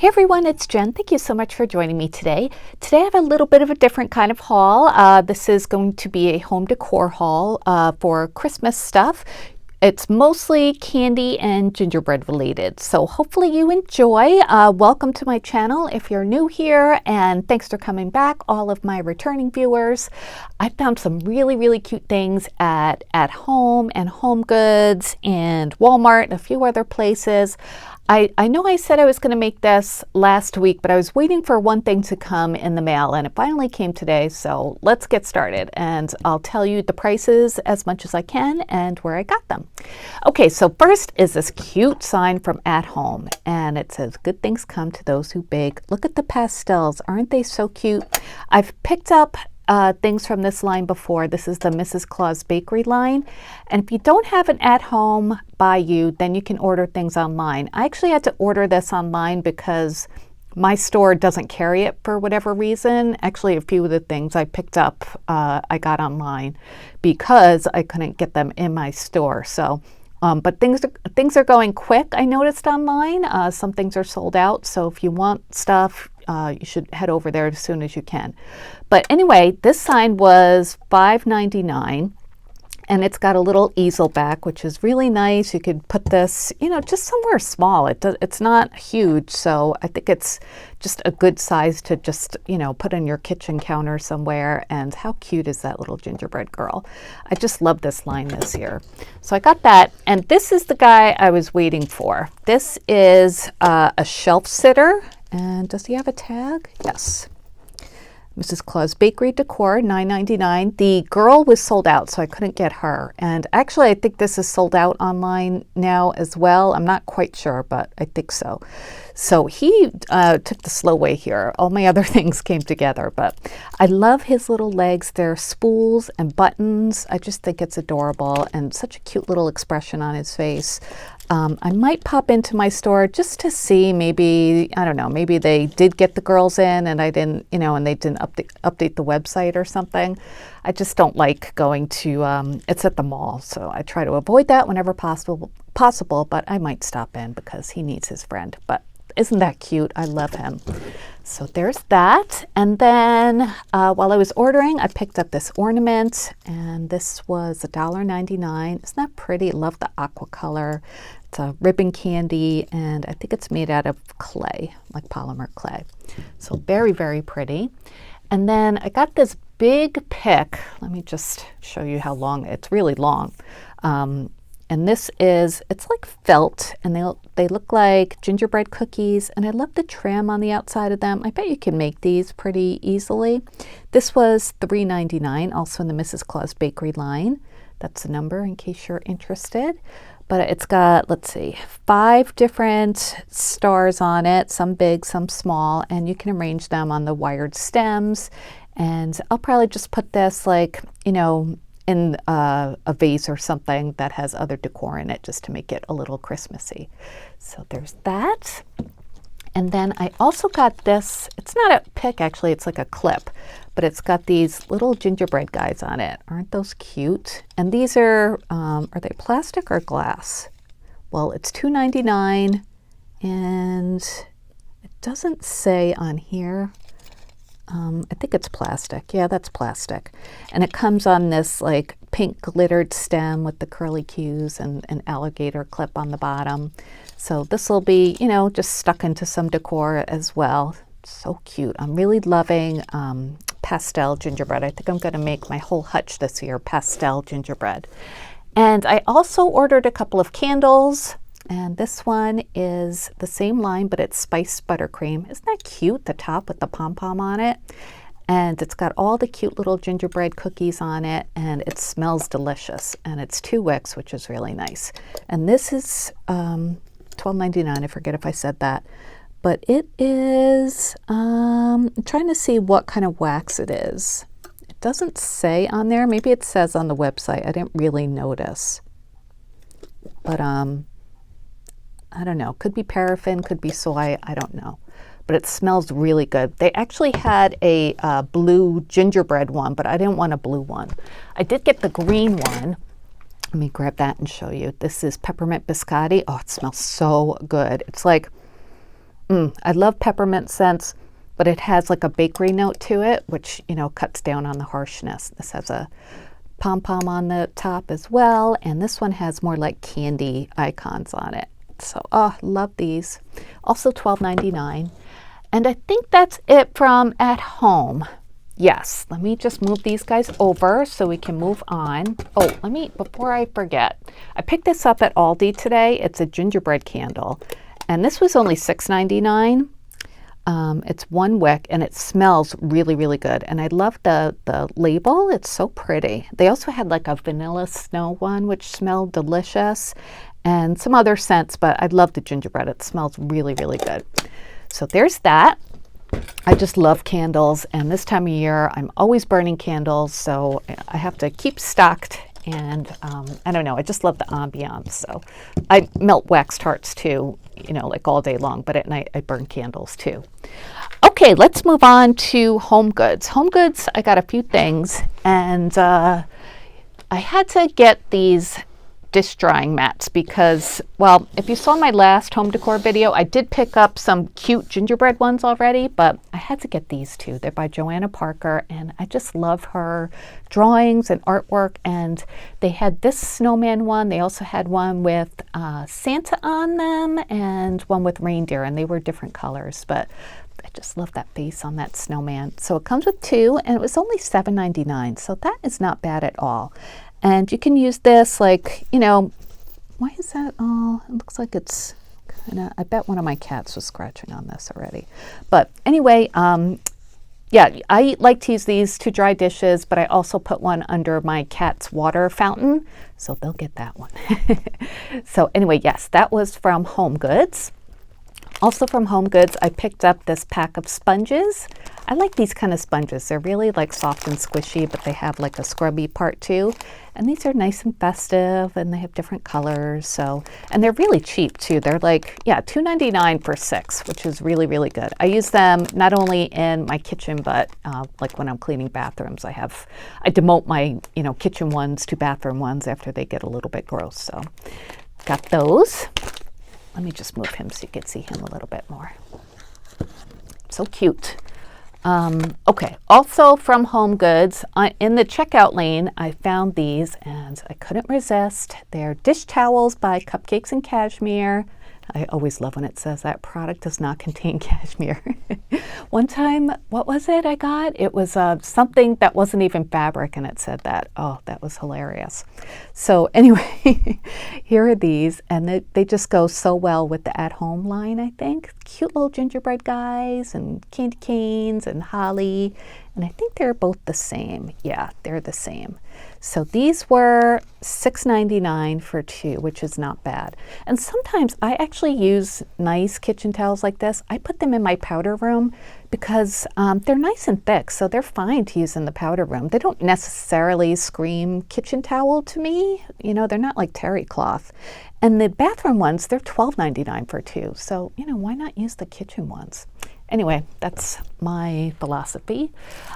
Hey everyone, it's Jen. Thank you so much for joining me today. Today I have a little bit of a different kind of haul. This is going to be a home decor haul for Christmas stuff. It's mostly candy and gingerbread related, so hopefully you enjoy. Welcome to my channel if you're new here, and thanks for coming back, all of my returning viewers. I found some really cute things at Home and Homegoods and Walmart and a few other places. I know I said I was going to make this last week, but I was waiting for one thing to come in the mail, and it finally came today, so let's get started. And I'll tell you the prices as much as I can and where I got them. Okay, so first is this cute sign from At Home, and it says, "Good things come to those who bake." Look at the pastels. Aren't they so cute? I've picked up things from this line before. This is the Mrs. Claus Bakery line. And if you don't have an At Home by you, then you can order things online. I actually had to order this online because my store doesn't carry it for whatever reason. Actually, a few of the things I picked up, I got online because I couldn't get them in my store. So, but things are going quick, I noticed online. Some things are sold out. So if you want stuff, you should head over there as soon as you can. But anyway, this sign was $5.99, and it's got a little easel back, which is really nice. You could put this, just somewhere small. It's not huge, so I think it's just a good size to just, put on your kitchen counter somewhere. And how cute is that little gingerbread girl? I just love this line this year. So I got that, and this is the guy I was waiting for. This is a shelf sitter. And does he have a tag? Yes. Mrs. Claus Bakery Decor, $9.99. The girl was sold out, so I couldn't get her. And actually, I think this is sold out online now as well. I'm not quite sure, but I think so. So he took the slow way here. All my other things came together, but I love his little legs. They're spools and buttons. I just think it's adorable and such a cute little expression on his face. I might pop into my store just to see, maybe, I don't know, maybe they did get the girls in and I didn't, and they didn't update the website or something. I just don't like going to, it's at the mall, so I try to avoid that whenever possible, but I might stop in because he needs his friend. But isn't that cute? I love him. So there's that. And then while I was ordering, I picked up this ornament, and this was $1.99. Isn't that pretty? Love the aqua color. It's a ribbon candy, and I think it's made out of clay, like polymer clay. So very pretty. And then I got this big pick. Let me just show you how long. It's really long. And this is, it's like felt, and they look like gingerbread cookies, and I love the trim on the outside of them. I bet you can make these pretty easily. This was $3.99, also in the Mrs. Claus Bakery line. That's the number in case you're interested. But it's got, let's see, 5 different stars on it, some big, some small, and you can arrange them on the wired stems. And I'll probably just put this in a vase or something that has other decor in it, just to make it a little Christmassy. So there's that. And then I also got this, it's not a pick actually, it's like a clip, but it's got these little gingerbread guys on it. Aren't those cute? And these are they plastic or glass? Well, it's $2.99, and it doesn't say on here. I think it's plastic. Yeah, that's plastic. And it comes on this like pink glittered stem with the curly cues and an alligator clip on the bottom. So this will be, just stuck into some decor as well. So cute. I'm really loving pastel gingerbread. I think I'm going to make my whole hutch this year pastel gingerbread. And I also ordered a couple of candles. And this one is the same line, but it's spiced buttercream. Isn't that cute? The top with the pom-pom on it. And it's got all the cute little gingerbread cookies on it, and it smells delicious. And it's 2 wicks, which is really nice. And this is $12.99. I forget if I said that. But it is, I'm trying to see what kind of wax it is. It doesn't say on there. Maybe it says on the website. I didn't really notice. But I don't know, could be paraffin, could be soy, I don't know. But it smells really good. They actually had a blue gingerbread one, but I didn't want a blue one. I did get the green one. Let me grab that and show you. This is peppermint biscotti. Oh, it smells so good. It's like I love peppermint scents, but it has like a bakery note to it, which, you know, cuts down on the harshness. This has a pom-pom on the top as well, and this one has more like candy icons on it. So, oh, love these. Also $12.99. And I think that's it from at home. Yes, let me just move these guys over so we can move on. Oh, before I forget, I picked this up at Aldi today. It's a gingerbread candle, and this was only $6.99. It's 1 wick, and it smells really, really good. And I love the label. It's so pretty. They also had like a vanilla snow one, which smelled delicious, and some other scents, but I love the gingerbread. It smells really, really good. So there's that. I just love candles, and this time of year I'm always burning candles, so I have to keep stocked, and I don't know, I just love the ambiance. So I melt wax tarts too, you know, like all day long, but at night I burn candles too. Okay, let's move on to Homegoods. Homegoods, I got a few things, and I had to get these dish drying mats because, well, if you saw my last home decor video, I did pick up some cute gingerbread ones already, but I had to get these two. They're by Joanna Parker, and I just love her drawings and artwork. And they had this snowman one. They also had one with Santa on them and one with reindeer, and they were different colors, but I just love that base on that snowman. So it comes with 2, and it was only $7.99, so that is not bad at all. And you can use this like, you know, why is that all? It looks like it's kind of, I bet one of my cats was scratching on this already. But anyway, yeah, I like to use these to dry dishes, but I also put one under my cat's water fountain, so they'll get that one. So anyway, yes, that was from Homegoods. Also from Homegoods, I picked up this pack of sponges. I like these kind of sponges. They're really like soft and squishy, but they have like a scrubby part too. And these are nice and festive, and they have different colors. So, and they're really cheap too. They're like, yeah, $2.99 for 6, which is really, really good. I use them not only in my kitchen, but like when I'm cleaning bathrooms. I demote my, you know, kitchen ones to bathroom ones after they get a little bit gross. So got those. Let me just move him so you can see him a little bit more. So cute. Okay, also from Homegoods, in the checkout lane, I found these and I couldn't resist. They're dish towels by Cupcakes and Cashmere. I always love when it says that product does not contain cashmere. One time, what was it I got? It was something that wasn't even fabric, and it said that. Oh, that was hilarious. So anyway, here are these, and they just go so well with the at-home line, I think. Cute little gingerbread guys and candy canes and holly, and I think they're both the same. Yeah, they're the same. So these were $6.99 for 2, which is not bad. And sometimes I actually use nice kitchen towels like this. I put them in my powder room because they're nice and thick, so they're fine to use in the powder room. They don't necessarily scream kitchen towel to me. You know, they're not like terry cloth. And the bathroom ones, they're $12.99 for 2. So, you know, why not use the kitchen ones? Anyway, that's my philosophy.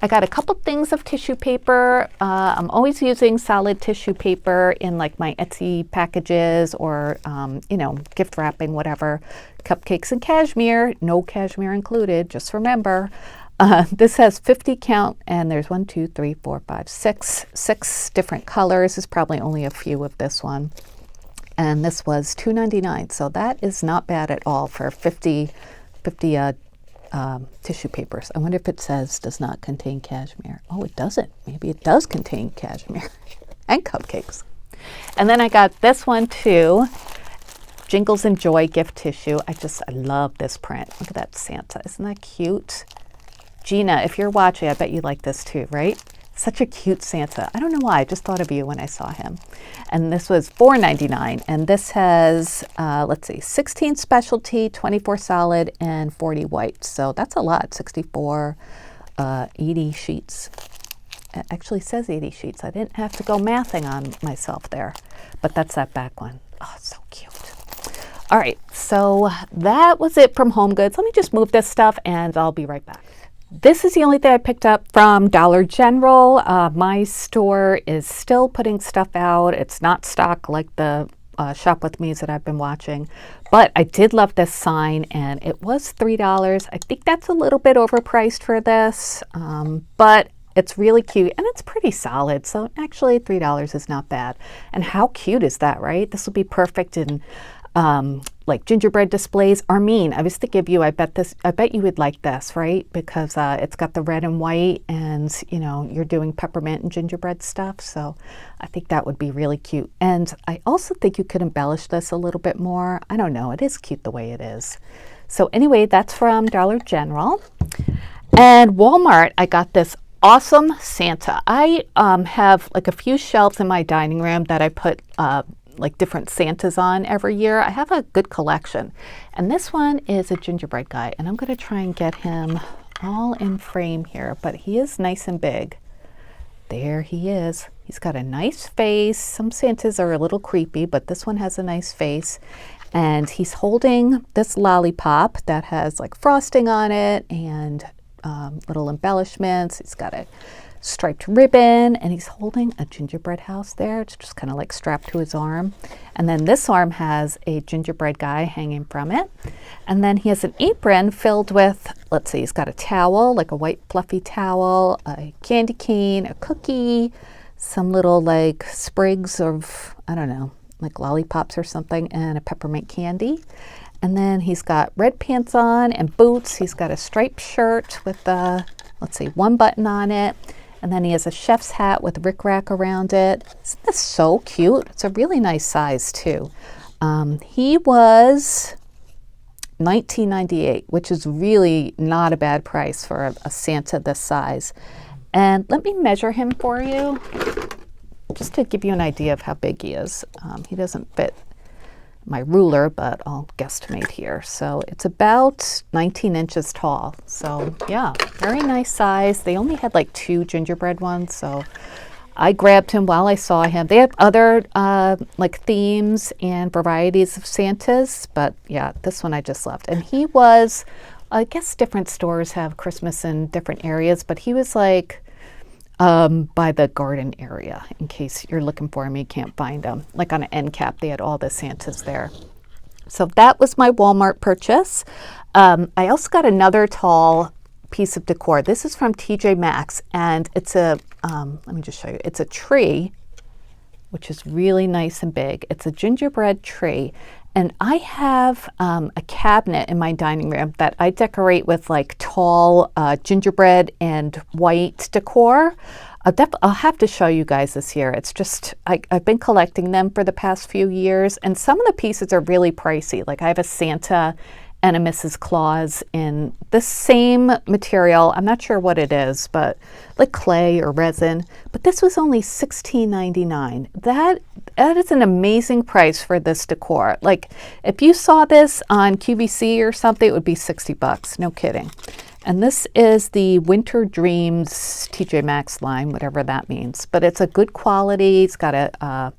I got a couple things of tissue paper. I'm always using solid tissue paper in like my Etsy packages or, you know, gift wrapping, whatever. Cupcakes and Cashmere, no cashmere included, just remember. This has 50 count, and there's 1, 2, 3, 4, 5, 6 different colors. There's probably only a few of this one. And this was $2.99, so that is not bad at all for 50 tissue papers. I wonder if it says does not contain cashmere. Oh, it doesn't. Maybe it does contain cashmere and cupcakes. And then I got this one too, Jingles and Joy gift tissue. I love this print. Look at that Santa. Isn't that cute? Gina, if you're watching, I bet you like this too, right? Such a cute Santa. I don't know why. I just thought of you when I saw him. And this was $4.99. And this has, let's see, 16 specialty, 24 solid, and 40 white. So that's a lot. 64, 80 sheets. It actually says 80 sheets. I didn't have to go mathing on myself there. But that's that back one. Oh, so cute. All right. So that was it from Homegoods. Let me just move this stuff and I'll be right back. This is the only thing I picked up from Dollar General. My store is still putting stuff out. It's not stock like the Shop With Me's that I've been watching. But I did love this sign, and it was $3. I think that's a little bit overpriced for this, but it's really cute and it's pretty solid. So actually $3 is not bad. And how cute is that, right? This will be perfect in like gingerbread displays. Armin, I was thinking of you. I bet you would like this, right? Because it's got the red and white, and you know, you're doing peppermint and gingerbread stuff. So I think that would be really cute. And I also think you could embellish this a little bit more. I don't know. It is cute the way it is. So anyway, that's from Dollar General. And Walmart, I got this awesome Santa. I have like a few shelves in my dining room that I put like different Santas on every year. I have a good collection. And this one is a gingerbread guy, and I'm going to try and get him all in frame here, but he is nice and big. There he is. He's got a nice face. Some Santas are a little creepy, but this one has a nice face. And he's holding this lollipop that has like frosting on it and little embellishments. He's got a striped ribbon, and he's holding a gingerbread house there. It's just kind of like strapped to his arm. And then this arm has a gingerbread guy hanging from it. And then he has an apron filled with, let's see, he's got a towel, like a white fluffy towel, a candy cane, a cookie, some little like sprigs of, I don't know, like lollipops or something, and a peppermint candy. And then he's got red pants on and boots. He's got a striped shirt with let's see, one button on it. And then he has a chef's hat with rickrack around it. Isn't this so cute? It's a really nice size too. He was $19.98, which is really not a bad price for a Santa this size. And let me measure him for you, just to give you an idea of how big he is. He doesn't fit my ruler, but I'll guesstimate here. So it's about 19 inches tall. So yeah, very nice size. They only had like 2 gingerbread ones, so I grabbed him while I saw him. They have other like themes and varieties of Santas, but yeah, this one I just loved. And he was, I guess different stores have Christmas in different areas, but he was like by the garden area, in case you're looking for him, you can't find him. Like on an end cap, they had all the Santas there. So that was my Walmart purchase. I also got another tall piece of decor. This is from TJ Maxx, and it's a, let me just show you. It's a tree, which is really nice and big. It's a gingerbread tree. And I have a cabinet in my dining room that I decorate with like tall gingerbread and white decor. I'll have to show you guys this year. It's just, I've been collecting them for the past few years, and some of the pieces are really pricey. Like I have a Santa and a Mrs. Claus in the same material. I'm not sure what it is, but like clay or resin. But this was only $16.99. That is an amazing price for this decor. Like if you saw this on QVC or something, it would be 60 bucks. No kidding. And this is the Winter Dreams TJ Maxx line, whatever that means. But it's a good quality. It's got a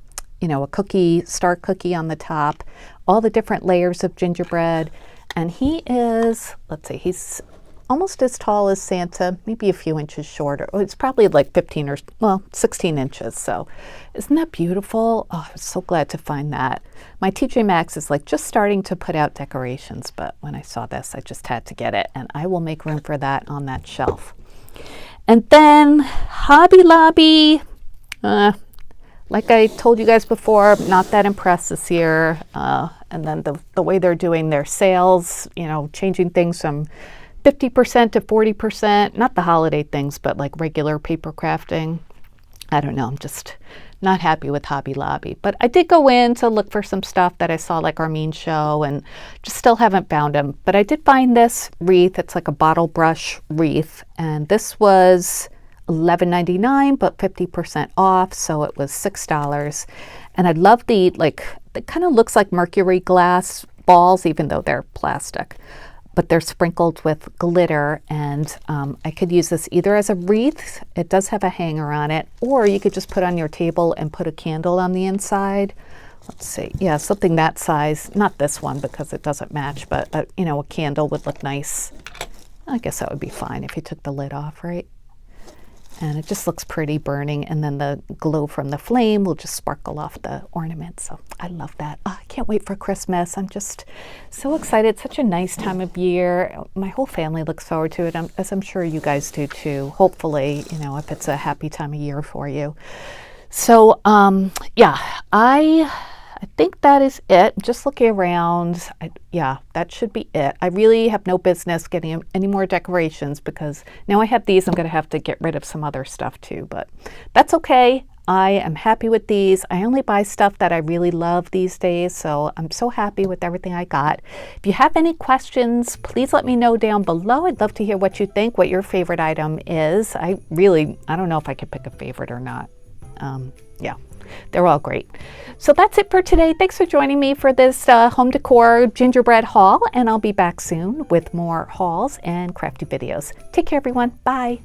cookie, star cookie on the top, all the different layers of gingerbread. And he is, let's see, he's almost as tall as Santa, maybe a few inches shorter. Oh, it's probably like 16 inches. So isn't that beautiful? Oh, I'm so glad to find that. My TJ Maxx is like just starting to put out decorations, but when I saw this, I just had to get it, and I will make room for that on that shelf. And then Hobby Lobby, like I told you guys before, I'm not that impressed this year. And then the way they're doing their sales, changing things from 50% to 40%, not the holiday things, but like regular paper crafting. I don't know, I'm just not happy with Hobby Lobby. But I did go in to look for some stuff that I saw like Armin show, and just still haven't found them. But I did find this wreath. It's like a bottle brush wreath, and this was $11.99, but 50% off, so it was $6. And I love it kind of looks like mercury glass balls, even though they're plastic, but they're sprinkled with glitter. And I could use this either as a wreath, it does have a hanger on it, or you could just put on your table and put a candle on the inside. Let's see, yeah, something that size, not this one because it doesn't match, but a candle would look nice. I guess that would be fine if you took the lid off, right? And it just looks pretty burning, and then the glow from the flame will just sparkle off the ornament. So I love that. Oh, I can't wait for Christmas. I'm just so excited. Such a nice time of year. My whole family looks forward to it, as I'm sure you guys do too. Hopefully, you know, if it's a happy time of year for you. So yeah, I think that is it. Just looking around, yeah, that should be it. I really have no business getting any more decorations because now I have these. I'm going to have to get rid of some other stuff too, but that's okay. I am happy with these. I only buy stuff that I really love these days, so I'm so happy with everything I got. If you have any questions, please let me know down below. I'd love to hear what you think, what your favorite item is. I don't know if I could pick a favorite or not. Yeah, they're all great. So that's it for today. Thanks for joining me for this home decor gingerbread haul, and I'll be back soon with more hauls and crafty videos. Take care, everyone. Bye.